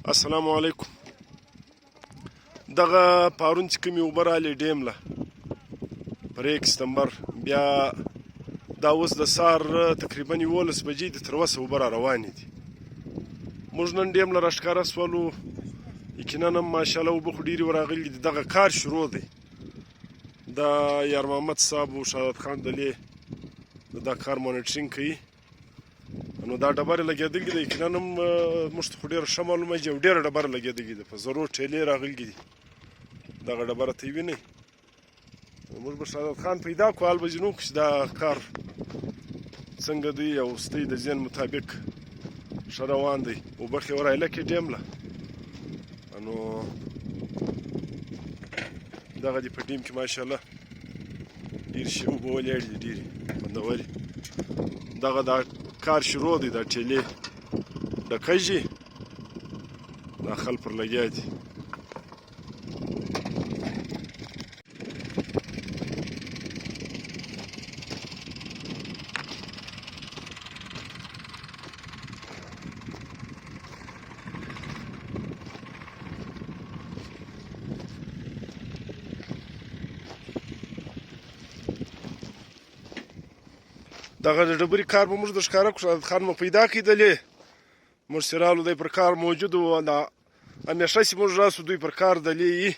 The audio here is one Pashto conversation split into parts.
السلام علیکم. دغه پارون چې کومې اوبه رالې ډیم له پر 1 سپتمبر بیا دا اوس د سهار تقریبا 11 بجې دي، تر اوسه اوبه را روانې دي. موږ نن ډیم له راښکاره سولو، یقینا هم ماشاءالله اوبه خو ډېرې ورغلي دي. دغه کار شروع دی. دا یار محمد صاحب او شهادت خان دلې دا کار مانیټرینګ کوي. نو دا ډبرې لګېدلې دي، یقینا هم موږ ته خو ډېره ښه معلومه چې یو ډېره ډبره لګېدلې ده، په زرو ټېلې راغلي دي. دغه ډبره ته یې وینئ. موږ به شهادت خان پیدا کړو، حال به ځینو چې دا کار څنګه دی او ستۍ د ذهن مطابق ښه روان دی. اوبه خې ورایله کې ډیم له نو دغه دي په ډیم کې ماشاءالله ډېرې ښې اوبه ولاړې دي، ډېرې خوندورې. دغه دا کار شروع دی، دا ټېلې ډکېږي، دا خل پر لګیا دي. دغه د ډبرې کار به موږ د ښکاره کړو، شهادت خان مو پیدا کړدلې، موږ چې رالو دی پر کار موجود و. همیشه چې موږ راسو دوی پر کار دلې یي،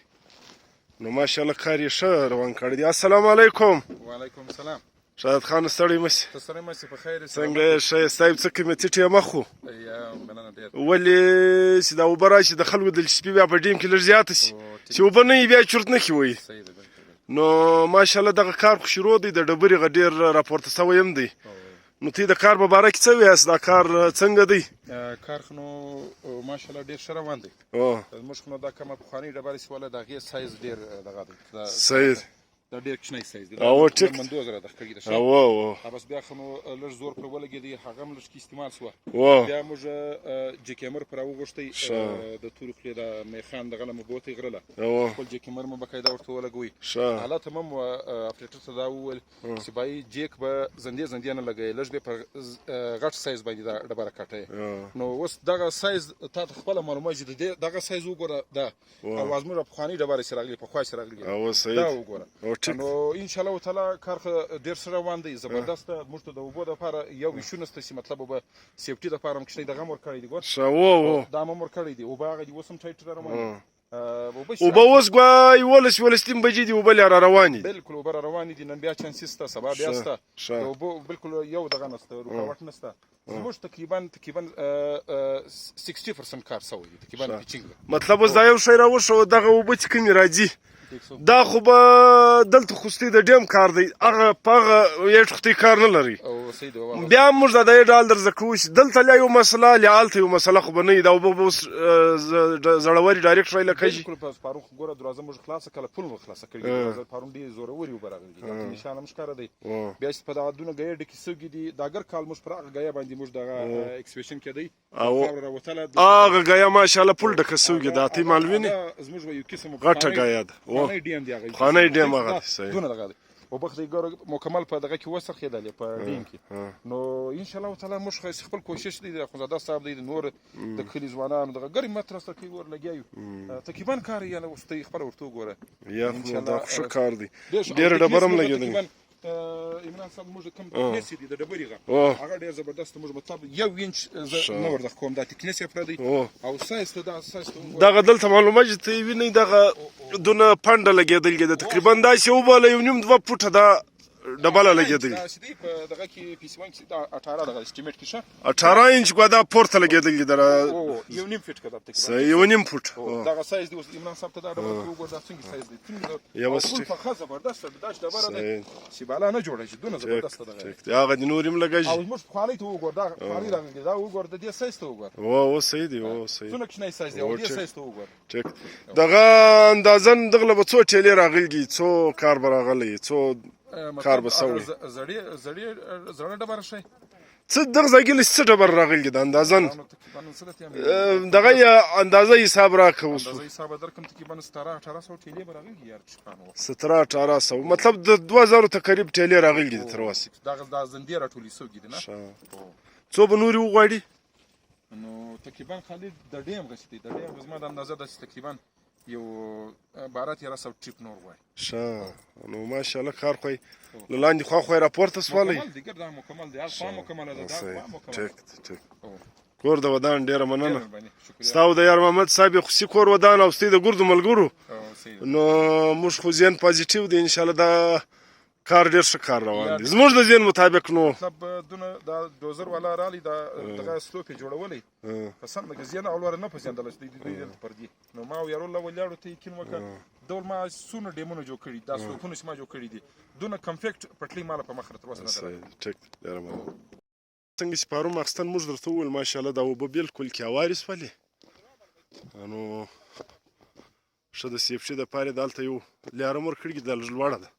نو ماشاءالله کار یې ښه روان کړی دی. السلام علیکم. وعلیکم السلام. شهادت خان ستړی مه شې. ته ستړی مه شې، په خیر یې. څنګه یې ښه یې؟ ستا یو څه قیمتي ټیمه خو یا مننه ډېر. ولې چې دا اوبه راشي د خلکو دلچسپي بیا په ډیم کې لږ زیاته شي، چې اوبه نه وي بیا چورت نه ښي وایي. صحیح ده، بالکل. نو ماشاءالله دغه کار خو شروع دی، د ډبرې غ ډېر راپورته سوی هم دی. نو تی د کار په باره کې څه وایاست؟ دا کار څنګه دی؟ کار خو نو ماشاءالله ډېر ښه روان دی. زموږ خو نو دا کومه پخوانۍ ډبرې چې وله د هغې سایز ډېر دغه دی. صحیح. دا ډېر کوچنی سایز دی. او ټیک. مندوزه راته ښکاري د ښه. بس بیا خو نو لږ زور پرې ولګېدی، هغه هم لږ استعمال شوه. بیا موږ جیکیمر پرې راوغوښتی، د تورې خولې د میخان دغه له مو بوتې غره له خپل جیکیمر مو بقاعده ورته ولګوئ. حالات هم اپریټر ته دا وویل چې بای جیک به زندې زندې نه لګوئ، لږ به په غټ سایز باندې دا ډبره کاټئ. نو اوس دغه سایز تا ته خپله معلومه چې دغه سایز وګوره، دا او زموږ پخوانۍ ډبرې چې راغلي پخوا چې راغلي دا وګوره. نو ان شاء الله تعالی کار ډېر ښه روان دی، زبردست. موږ ته د اوبو دپاره یو ایشو نشته چې مطلب اوبه سیفټي دپاره هم کښتۍ دغه هم ورکړی دی، ګور دا هم ورکړی دی. اوبه هغه دي اوس هم ټایټ را روان دي. اوبه اوس ګواه 11 بجې دي، اوبه را روانې دي. بالکل اوبه را روانې دي. نن بیا چانسي شته، سبا بیا شته. د اوبو بالکل یو دغه نشته، رکاوټ نشته. زموږ تقریبا 60% کار سوی دی، تقریبا پیچینګ. مطلب اوس دا یو شی راوښو، دغه اوبه چې کومې راځي دا خو به دلته خوستي د ډیم کار دی، هغه په هغه یې ټوختي کار نه لري. بیا موږ دا یې ډال درزه کوو چې دلته لا یو مسله لا هلته یو مسله خو به نه وي. دا اوبه به اوس زړورې ډایرکټ رایله کوي. بالکل پرون خو ګوره دروازه موږ خلاصه کړله، پل مو خلاصه کړې دروازه. پرون ډېرې زورورې اوبه راغلي دي، دلته نشان هم ښکاره دی. بیا چې په دغه دونه ګیه ډکې سوي دي، د اګر کال موږ پر هغه ګیه باندې موږ دغه اکسپیشن کېدی، خاوره راوتله، هغه ګیه ماشاءالله پل ډکه سوي ده. ته یې معلوم وینې زموږ به یو قسم غټه ګیه ده، پخوانی ډیم دی، هغه پخوانی ډیم هغه دونه دغه دی. اوبه خو ګوره مکمل په دغه کې وسرخېدلې په ډیم کې. نو انشاءالله تعالی موږ خپل کوشش دی، د اخندزاده صاحب دی، د نور د کلي ځوانانو دغه ګرم متر سره کوي، ور لګیا یو تقریبا کار یې نه وستې خپله ورته وګوره. یا دا ښه کار دی، ډېره ډبره هم لګېدلې. عمران صاحب موږ کوم تکنیس دی د ډبرې هغه ډېر زبردست. موږ مطلب 1 انچ نه ورته کوم، دا تکنیس یې پردی او سایز ته دا سایز ته دغه دلته معلومه چې ته وینئ دغه دونه پنډه لګېدلې ده، تقریبا داسې اوبه له 1.5-2 فوټه دا ډبله لګېدلې. دا چې دی په دغه کې PC1 کې دا 18 دغه اسټیمیټ کې شه 18 انچ ګوا دا پورته لګېدلې ده، 1.5 فټ کې دا تقریبا 1.5 فوټ. دغه سایز دی. اوس عمران صاحب ته دا ډبره وګوره، دا څنګه سایز دی، څنګه یو په خاص زبردست دا ډبره ده چې بالا نه جوړه شي، دونه زبردست ده. هغه د نور هم لګېږي. او موږ خالي ته وګوره، دا خالي راغلی، دا وګوره د دې سایز ته وګوره. او صحیح دی، او صحیح. څونه کوچنی سایز دی، او دې سایز ته وګوره. ټیک. دغه اندازن دغه به څو ټیلې راغلي، څو کار به راغلی، څو کار به سوی. زړه ډبره شي څه دغه ځای کې څه ډبره راغلي ده اندازن دغه اندازه حساب راکړه. اوس اندازه حساب درکم تقریبا 1700-1800 ټیلې به راغلي یار. 1700-1800 مطلب د 2000 تقریب ټیلې راغلي دي تر اوسه. دغه د زندې راټولې سوي دي نه. څو به نورې وغواړي؟ نو تقریبا خالد د ډیم غسی دی، د ډیم زما د اندازه د تقریبا یو 12-1300 ټریپ نور وای. ښه نو ماشاءالله کار خو له لاندې خوا خو راپورته سوالی مکمل دی ګردا مکمل دی، خوا مکمل ده، دا خوا مکمل. ټیک کور د ودان ډیره مننه ستاسو د یار محمد صاحب خصوصي کور ودان او ستاسو د ګردو ملګرو نو موږ خو ذهن پوزټیو دی ان شاء الله دا کار ډیر ښه کار روان دی زموږ د ذهن مطابق. نو مطلب دونه دا دوزر والا رالی دا دغه سلوپ جوړولې پسند د ځین اولور نه پسندل چې پر دی نو ما یارو له ولاړو ته کین وکړ ډول ما سونه ډیمونو جوړ کړی دا سلوپونه چې ما جوړ کړی دي دونه کمفیکټ پټلی مال په مخ تر وسه نه ټیک ډیر مننه. څنګه چې پارو مخستان موږ درته وویل ماشاءالله دا وبه بالکل کیواري سولې نو ښه د سیفټي دپاره دلته یو لیارم ورکړي دا لږ لوړه ده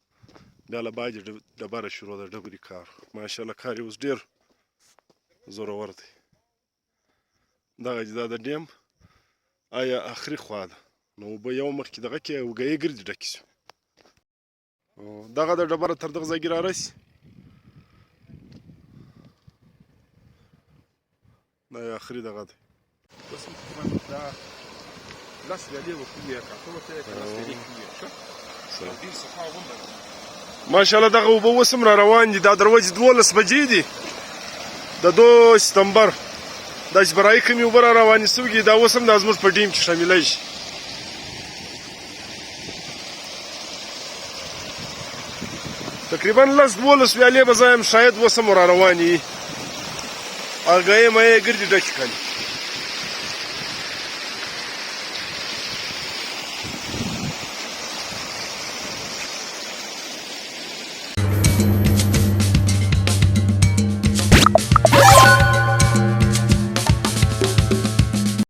بیا له باندې ډبره شروع ده ډبرې کار ماشاءالله کار یې اوس ډېر زورور دی. دغه چې دا د ډیم آیا اخري خوا ده نو اوبه یو مخکې دغه کې اوږه یې ګرځي ډکې شو دغه د ډبره تر دغه ځایږي رارسي دا یې اخري دغه دی. دا لاس ویلې وکړي یا کاته وته لاس ویلې کړي ښه ماشاءالله دغه اوبه اوس هم را روان دي دا د ورځې 12 بجې دي د 2 سپتمبر دا چې برایي کومې اوبه را روانې سوي دي دا اوس هم دا زموږ په ډیم کې شاملی شي. تقریبا 10-12 ویالې به زه یم شاید اوس هم را روانې وي هغه یې مه یې ګردې ډکې کړي.